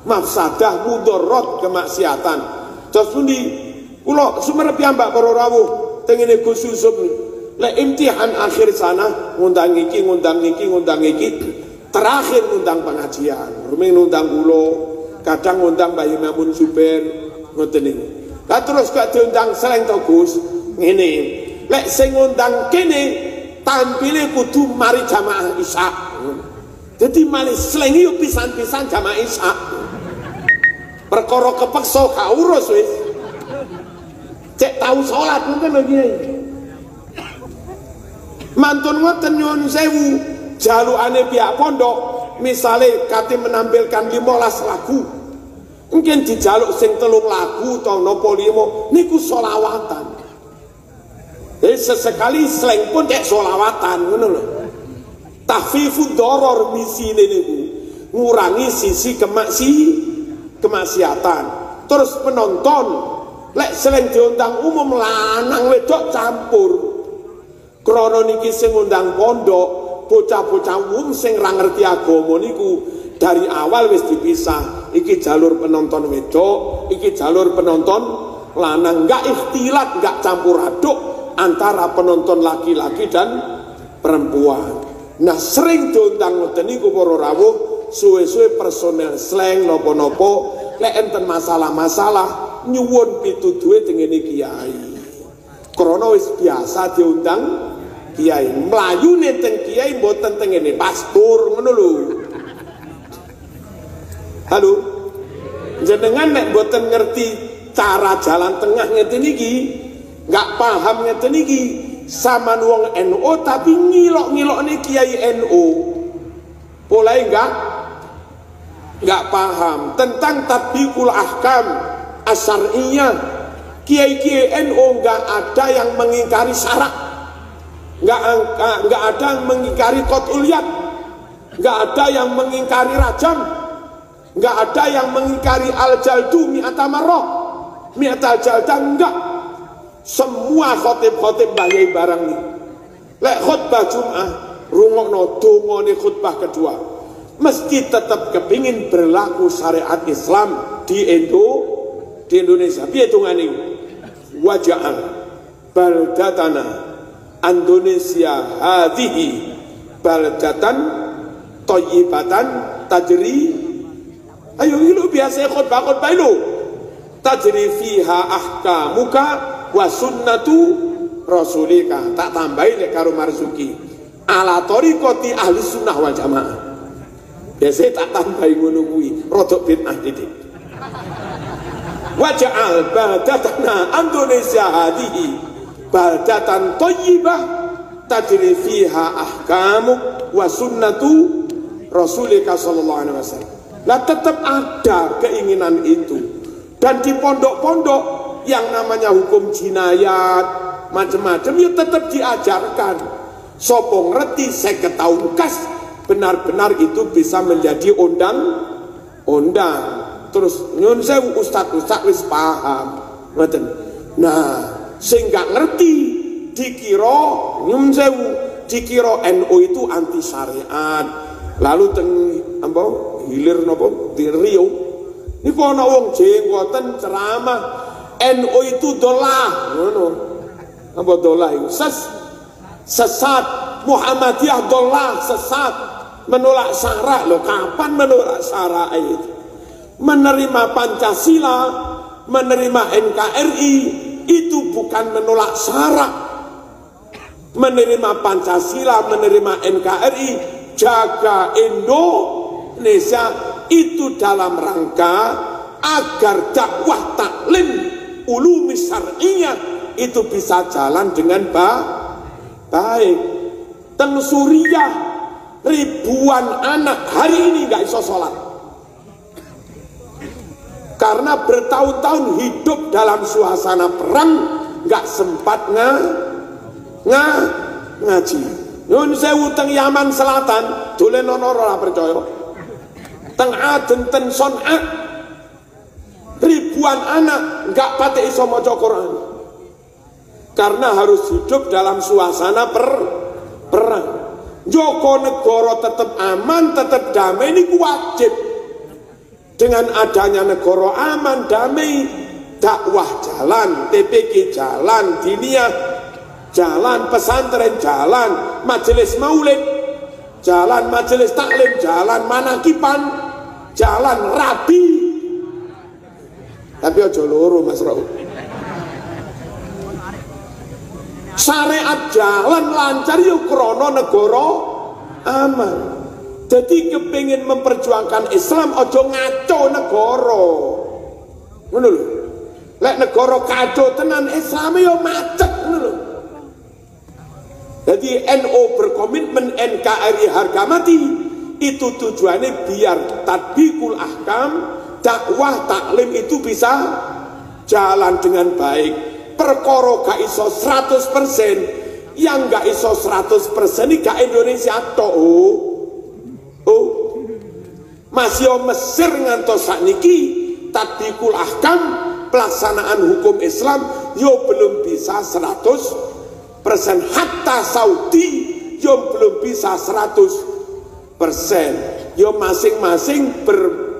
mafsadah mudorot kemaksiatan. Terus pundi kula sumerep piyambak para rawuh tengene Gus Yusuf lek imtihan akhir sana ngundang iki terakhir ngundang pengajian rumeng ngundang kula kadang ngundang Mbah Mamun Zubair ngoten niku lah terus gak diundang seleng to Gus ngene lek sing ngundang kene tampile kudu mari jamaah isya jadi malih seleng yo pisan-pisan jamaah isya perkara kepeksa gak urus wis cek tahu sholat mungkin lagi mantun ngoten nyuwun sewu jalukane pihak pondok misalnya kate menampilkan 15 lagu mungkin dijaluk sing 3 lagu atau nopo 5 niku sholawatan sesekali seleng pun cek sholawatan ngono lho tahfifud doror misine niku ngurangi sisi kemaksiatan terus penonton lek selain diundang umum lanang wedok campur krono niki sing ngundang pondok bocah-bocah umum sing ra ngerti agama niku dari awal wis dipisah iki jalur penonton wedok iki jalur penonton lanang enggak ikhtilat enggak campur aduk antara penonton laki-laki dan perempuan. Nah sering diundang ngoten niku para rawuh suwe-suwe personel slang nopo-nopo lek enten masalah-masalah nyuwun pituduhe tengene kiai. Krana wis biasa diundang kiai. Mlayune teng kiai mboten tengene pastur ngono lho. Halo. Jenengan nek mboten ngerti cara jalan tengah ngeten iki, enggak paham ngeten iki, sama wong NU tapi ngilok-ngilokne kiai NU. Mulai enggak paham tentang tatbiqul ahkam asyariyah. Kiai-kiai NU enggak ada yang mengingkari syarak, enggak ada yang mengingkari qat'ul yad, enggak ada yang mengingkari rajam, enggak ada yang mengingkari al-jaldu mi'ata marrah, mi'ata jalda enggak. Semua khotib-khotib bahaya barang ini. Lek khutbah Jum'ah rungokno dongane khutbah kedua. mesti tetap kepingin berlaku syariat Islam di Indonesia. Piye tungane waja'al baldatana Indonesia hadhihi baldatan thayyibatan tajri. Ayo lu biasa khutbah lu tajri fiha ahkamuka wa sunnatu rasulika. Tak tambahin lek karo marzuki ala tariqati ahli sunnah wal jamaah. Biasa tak tambahin ngono kuwi rodok bid'ah titik. Waja'al baldatana Indonesia hadihi baldatan thayyibah tajri fiha ahkamu wa sunnatu rasulika sallallahu alaihi wasallam. Lah tetap ada keinginan itu, dan di pondok-pondok yang namanya hukum jinayat macam-macam ya tetap diajarkan. Sopo ngerti 50 tahun kas benar-benar itu bisa menjadi undang-undang. Terus nyun sewu ustaz-ustaz wis paham ngoten. Nah, sing gak ngerti dikira nyun sewu dikira NU itu anti syariat. Lalu teng apa hilir nopo di Riau niku ana wong jenggoten ceramah NU itu dolah ngono. Apa dolah itu? Sesat. Muhammadiyah dolah, sesat, menolak syara. Loh, kapan menolak syara itu? Menerima Pancasila, menerima NKRI itu bukan menolak syara. Menerima Pancasila, menerima NKRI, jaga Indonesia itu dalam rangka agar dakwah taklim ulumi syar'iyah itu bisa jalan dengan baik. Teng Suriah ribuan anak hari ini nggak iso sholat karena bertahun-tahun hidup dalam suasana perang, nggak sempat ngaji. Nyun sewu teng Yaman Selatan dolen ana ora percaya. Teng Aden ten Son'a ribuan anak nggak pati iso maca Quran karena harus hidup dalam suasana perang. Joko negara tetap aman, tetap damai ini wajib. Dengan adanya negara aman, damai, dakwah jalan, TPK jalan, diniyah jalan, pesantren jalan, majelis maulid jalan, majelis taklim jalan, manakipan jalan, rabi. Tapi aja loro Mas Raul. Syariat jalan lancar yuk krono negara aman. Jadi kepingin memperjuangkan Islam ojo ngaco negara. Ngono lho. Lek negara kacau tenan Islam yo macet ngono lho. Jadi NU berkomitmen NKRI harga mati itu tujuannya biar tatbikul ahkam, dakwah taklim itu bisa jalan dengan baik. Perkara gak iso 100%, yang gak iso 100% ini gak Indonesia tok. Masih Mesir ngantos sakniki tatbikul ahkam, pelaksanaan hukum Islam yo belum bisa 100%. Hatta Saudi yo belum bisa 100%. Yo masing-masing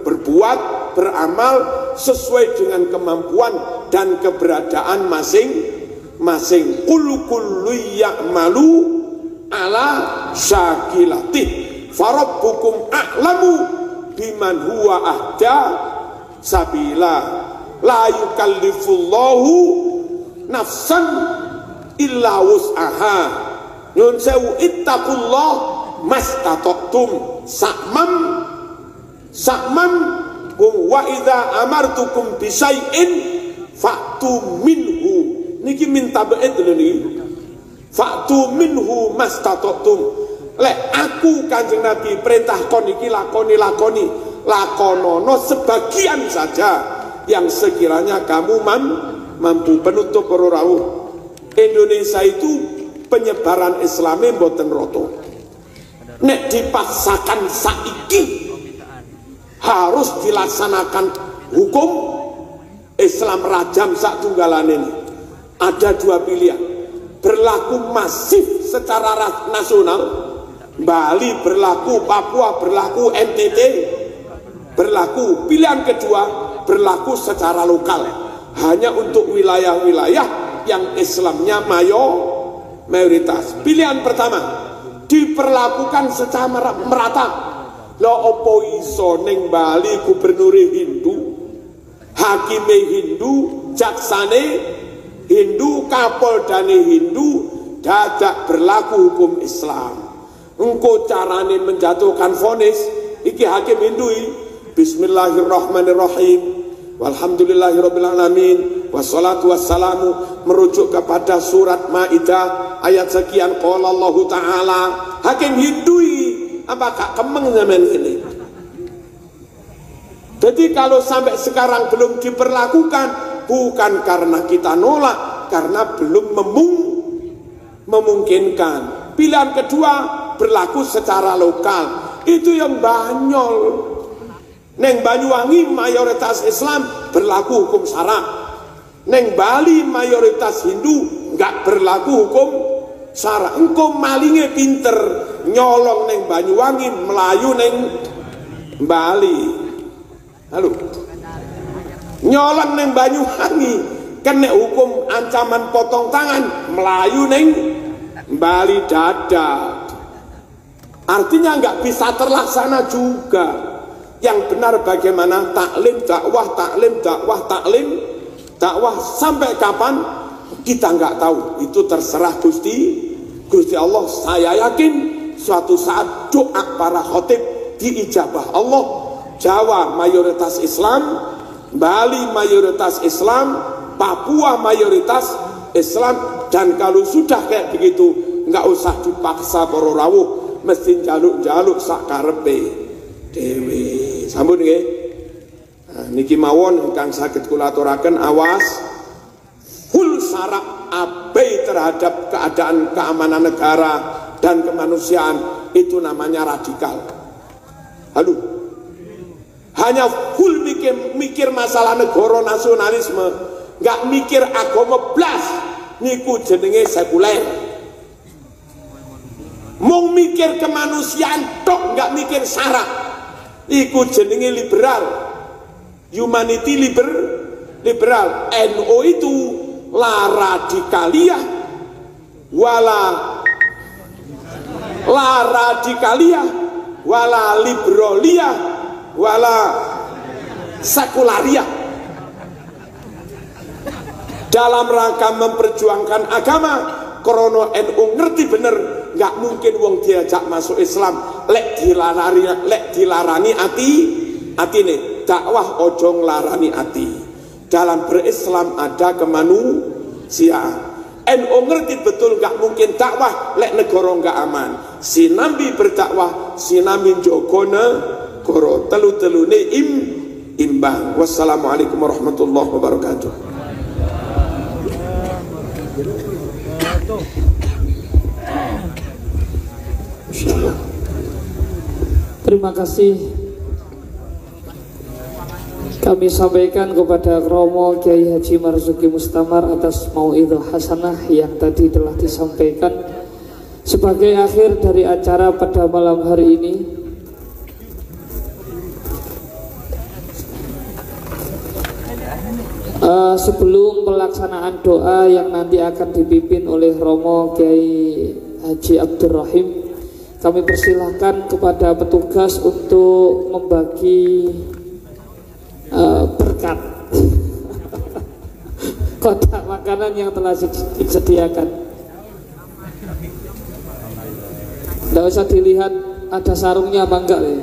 berbuat, beramal sesuai dengan kemampuan dan keberadaan masing-masing. Kullu ya'malu ala syakilatih farabbukum a'lamu biman huwa ahda sabila la yukallifullahu nafsan illa wus'aha. Nyun sewu ittaqullah mastata'tum sakmam wa idza amartukum bisyai'in fa'tu minhu. Niki minta bait lho niki. Fa'tu minhu mastata'tum. Lek aku Kanjeng Nabi perintah kon iki lakonono sebagian saja yang sekiranya kamu mampu. Penutup para rawuh. Indonesia itu penyebaran Islamnya mboten roto. Nek dipaksakan saiki harus dilaksanakan hukum Islam rajam sak tunggalan ini. Ada dua pilihan, berlaku masif secara nasional Bali berlaku, Papua berlaku, NTT berlaku. Pilihan kedua berlaku secara lokal, hanya untuk wilayah-wilayah yang Islamnya mayoritas. Pilihan pertama diperlakukan secara merata. Lha opo iso ning Bali gubernure Hindu, hakime Hindu, jaksane Hindu, kapoldane Hindu, dadak berlaku hukum Islam. Engko carane menjatuhkan vonis iki hakim Hindu. Bismillahirrahmanirrahim, walhamdulillahirabbil alamin, wassalatu wassalamu, merujuk kepada surat Maidah ayat sekian, qala Allah taala. Hakim Hindu apakah kemeng zaman ini? Jadi kalau sampai sekarang belum diperlakukan, bukan karena kita nolak, karena belum memungkinkan. Pilihan kedua berlaku secara lokal, itu yang Banyol. Neng Banyuwangi mayoritas Islam berlaku hukum syara. Neng Bali mayoritas Hindu nggak berlaku hukum syara. Engkau malingnya pinter, nyolong neng Banyuwangi, Melayu neng Bali. Halo, nyolong neng Banyuwangi kena hukum ancaman potong tangan, Melayu neng Bali dadak. Artinya nggak bisa terlaksana juga. Yang benar bagaimana? Taklim, dakwah, taklim, dakwah, taklim, dakwah. Sampai kapan kita nggak tahu. Itu terserah Gusti Allah. Saya yakin suatu saat doa para khotib diijabah Allah. Jawa mayoritas Islam, Bali mayoritas Islam, Papua mayoritas Islam. Dan kalau sudah kayak begitu, nggak usah dipaksa para rawuh, mesti jaluk-jaluk sak karepe dewe. Sambut nggih. Nah, niki mawon ingkang saged kula aturaken, awas full syarat abai terhadap keadaan keamanan negara dan kemanusiaan, itu namanya radikal. Halo. Hanya full mikir masalah negara nasionalisme, nggak mikir agama blas, niku jenenge sekuler. Mung mikir kemanusiaan tok, nggak mikir syarat, iku jenenge liberal. Humanity liberal. NO itu la radikalia wala liberalia wala sekularia. Dalam rangka memperjuangkan agama, krono NU ngerti bener nggak mungkin wong diajak masuk Islam lek dilarani atine. Dakwah ojo nglarani ati. Dalam berislam ada kemanusiaan. NU ngerti betul nggak mungkin dakwah lek negara nggak aman. Sinambi berdakwah, sinambi njogo negara, telu-telune imbang. Wassalamualaikum warahmatullahi wabarakatuh. Terima kasih kami sampaikan kepada Romo Kiai Haji Marzuki Mustamar atas mau'idhah hasanah yang tadi telah disampaikan. Sebagai akhir dari acara pada malam hari ini, sebelum pelaksanaan doa yang nanti akan dipimpin oleh Romo Kiai Haji Abdurrahim, kami persilahkan kepada petugas untuk membagi berkat kotak makanan yang telah disediakan. Tidak usah dilihat ada sarungnya apa enggak ya.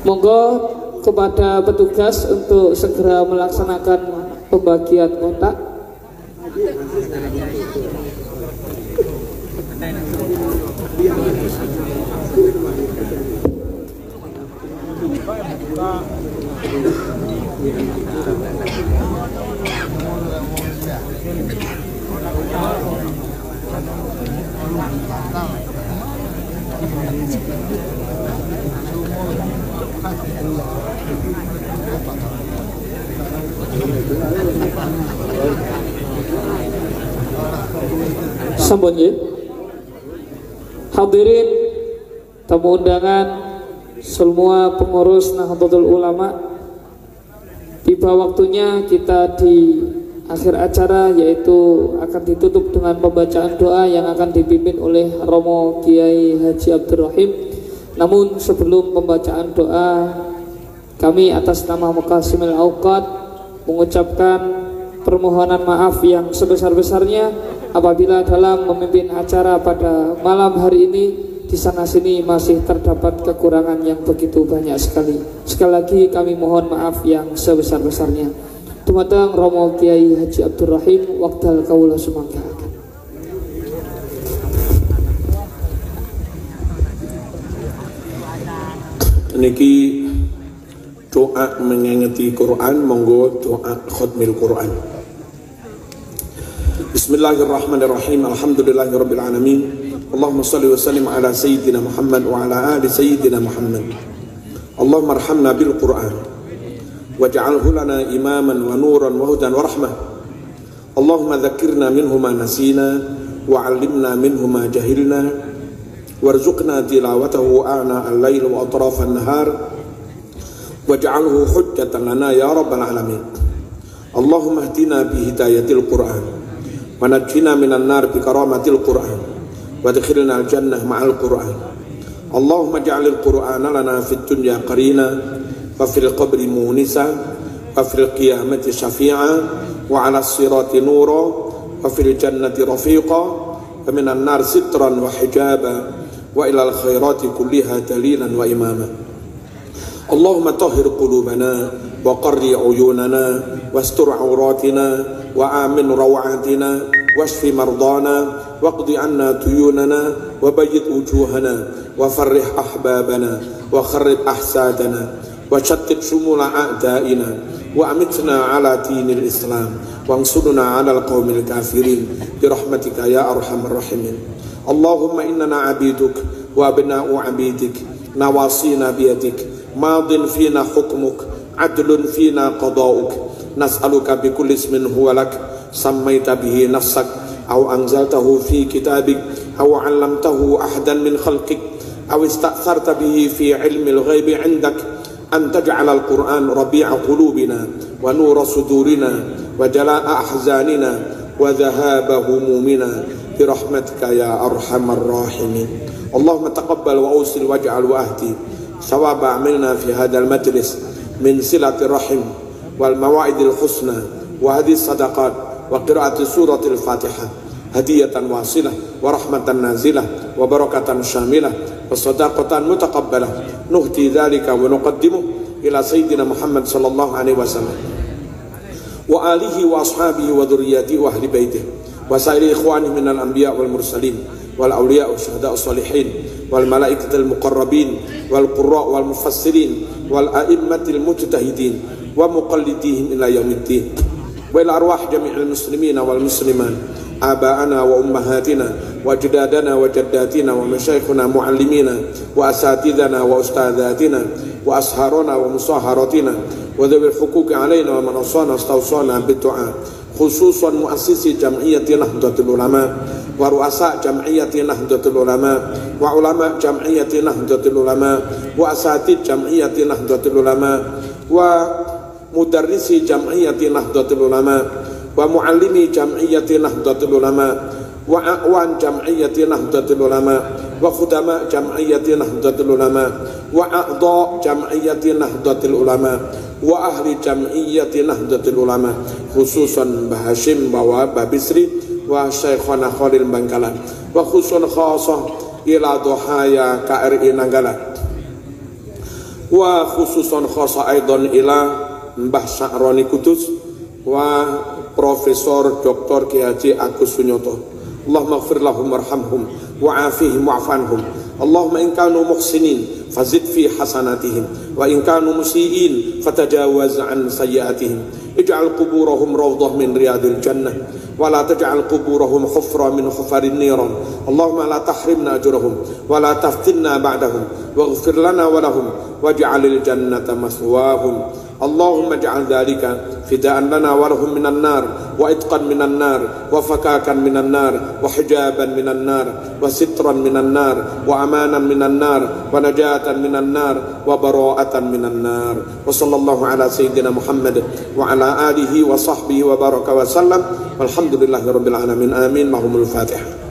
Monggo kepada petugas untuk segera melaksanakan pembagian kotak. Sampun nggih. Hadirin tamu undangan semua pengurus Nahdlatul Ulama, tiba waktunya kita di akhir acara, yaitu akan ditutup dengan pembacaan doa yang akan dipimpin oleh Romo Kiai Haji Abdur Rahim. Namun sebelum pembacaan doa, kami atas nama Muqassimil Auqad mengucapkan permohonan maaf yang sebesar-besarnya apabila dalam memimpin acara pada malam hari ini di sana sini masih terdapat kekurangan yang begitu banyak sekali. Sekali lagi kami mohon maaf yang sebesar-besarnya. Dumateng Romo Kiai Haji Abdur Rahim wekdal kawula sumangga. Niki doa mengingati Quran, monggo doa khatmil Quran. Bismillahirrahmanirrahim. Alhamdulillahirabbil alamin. Allahumma shalli wa sallim ala sayyidina Muhammad wa ala ali sayyidina Muhammad. Allahumma arhamna bil Quran waj'alhu lana imaman wa nuran wa hudan wa rahmah. Allahumma dhakkirna minhu ma nasina wa 'allimna minhu ma jahilna warzuqna tilawatahu ana al-lail wa atraf an-nahar waj'alhu hujjatan lana ya rabbal alamin. Allahumma ihdina bi hidayatil Quran wa najjina minan nar bi karamatil Quran وادخلنا الجنة مع القرآن. اللهم اجعل القرآن لنا في الدنيا قرينا وفي القبر مونسا وفي القيامة شفيعا وعلى الصراط نورا وفي الجنة رفيقا ومن النار سترا وحجابا وإلى الخيرات كلها دليلا وإماما. اللهم طهر قلوبنا وقر عيوننا واستر عوراتنا وآمن روعاتنا واشف مرضانا واقض عنا ديوننا وبيض وجوهنا وفرح أحبابنا وخرب أحسادنا وشتت شمول أعدائنا وأمتنا على دين الإسلام وانصرنا على القوم الكافرين برحمتك يا أرحم الراحمين. اللهم إننا عبيدك وأبناء عبيدك نواصينا بيدك ماض فينا حكمك عدل فينا قضاؤك نسألك بكل اسم هو لك سميت به نفسك أو أنزلته في كتابك أو علمته أحدا من خلقك أو استأثرت به في علم الغيب عندك أن تجعل القرآن ربيع قلوبنا ونور صدورنا وجلاء أحزاننا وذهاب همومنا برحمتك يا أرحم الراحمين. اللهم تقبل وأوصل واجعل وأهدي ثواب عملنا في هذا المجلس من صلة الرحم والمواعظ الحسنى وهذه الصدقات وقراءة سورة الفاتحة هدية واصلة ورحمة نازلة وبركة شاملة وصدقة متقبلة نهدي ذلك ونقدمه إلى سيدنا محمد صلى الله عليه وسلم وآله وأصحابه وذرياته وأهل بيته وسائر إخوانه من الأنبياء والمرسلين والأولياء والشهداء الصالحين والملائكة المقربين والقراء والمفسرين والأئمة المجتهدين ومقلديهم إلى يوم الدين وإلى أرواح جميع المسلمين والمسلمات آباءنا وأمهاتنا وأجدادنا وجداتنا ومشايخنا معلمينا وأساتذنا وأستاذاتنا وأسهارنا ومصاهراتنا وذوي الحقوق علينا ومن أوصانا استوصانا بالدعاء خصوصا مؤسسي جمعية نهضة العلماء ورؤساء جمعية نهضة العلماء وعلماء جمعية نهضة العلماء وأساتذة جمعية نهضة العلماء ومدرسي جمعية نهضة العلماء ومعلمي جمعية نهضة العلماء وأعوان جمعية نهضة العلماء وخدماء جمعية نهضة العلماء وأعضاء جمعية نهضة العلماء وأهل جمعية نهضة العلماء خصوصا بهاشم بواب بسري وشيخنا خالد بنكالان وخصوصا خاصة إلى ضحايا KRI Nanggala وخصوصا خاصة أيضا إلى Mbah Sya'roni Kudus wa Profesor Dr. Kiai Agus Sunyoto. Allahumma ighfir lahum warhamhum wa'afihim wa'fanhum. Allahumma in kanu muhsinin fazid fi hasanatihim wa in kanu musiiin fatajawaz an sayyiatihim. Ij'al quburahum rawdah min riyadil jannah wa la taj'al quburahum hufra min hufarin niran. Allahumma la tahrimna ajrahum wa la taftinna ba'dahum waghfir lana wa lahum waj'alil jannata maswahum. Allahumma ij'al dhalika فداء لنا ولهم من النار وإتقا من النار وفكاكا من النار وحجابا من النار وسترا من النار وأمانا من النار ونجاة من النار وبراءة من النار. وصلى الله على سيدنا محمد وعلى آله وصحبه وبارك وسلم والحمد لله رب العالمين. آمين. اللهم الفاتحة.